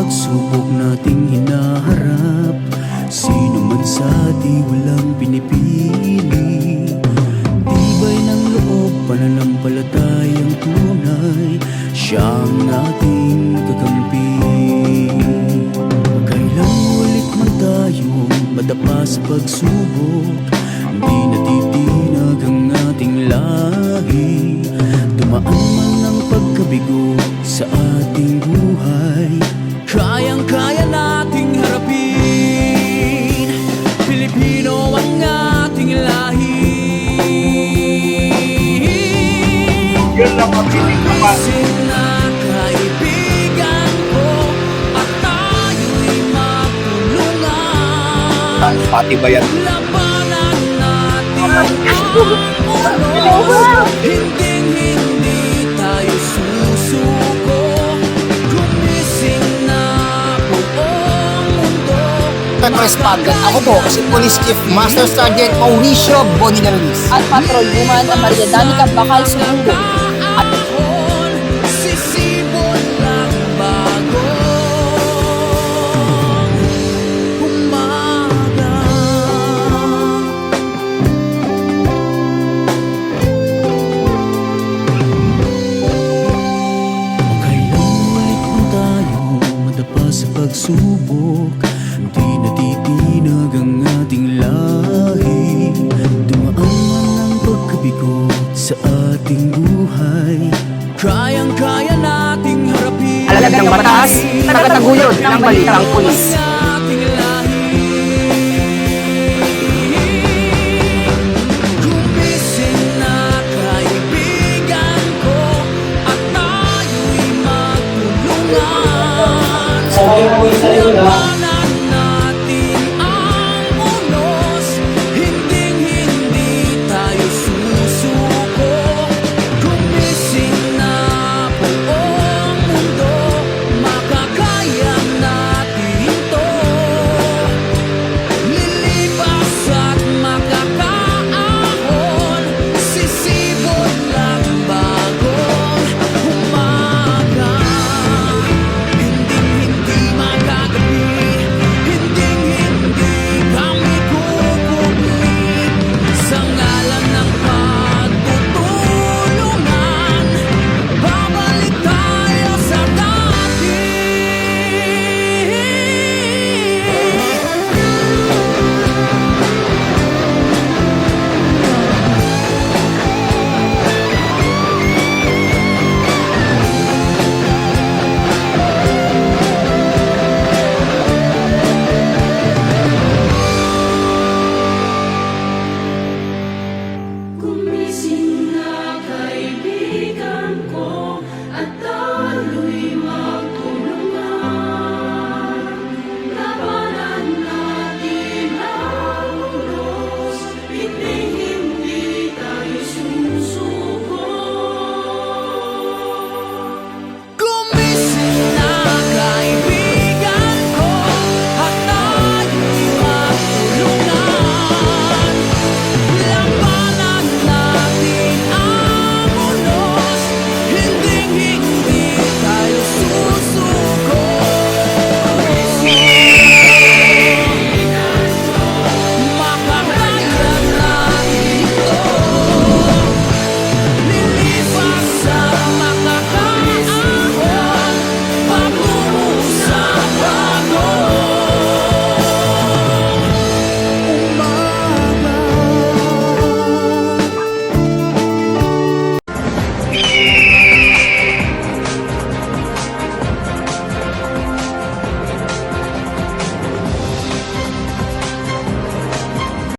pagsubok nating hinaharap. Sino man sa di walang pinipili. Tibay ng loob, pananampalatayang tunay, siya ang ating kakampi. Kailang ulit man tayong madapa sa pagsubok, di natitinag ang ating lahi. Dumaan man ang pagkabigo sa ating buhay, kayang-kaya nating harapin. Pilipino ang ating lahi. Yun lang ang piling naman. Na kaibigan ko at tayo'y matulungan. Pati ba yan? Labanan natin ang ulo. Hinding-hindi tayo susuko. Gumising na buong mundo. Pagat. Ako po si Police Chief Master Sergeant Mauricio Bonilla Luis. At Patrol Woman na Maria Danica Bakal Sumunggo. At sisibol ng bagong umaga. Kailang ulit man tayo madapa sa pagsubok, di natitinag ang ating lahi. Dumaan man ang pagkabigo sa ating buhay, kayang-kaya nating harapin. Alagad ng batas, tagataguyod ng balitang pulis. Ating lahi. Gumising na kaibigan ko at tayo'y magtulungan. Labanan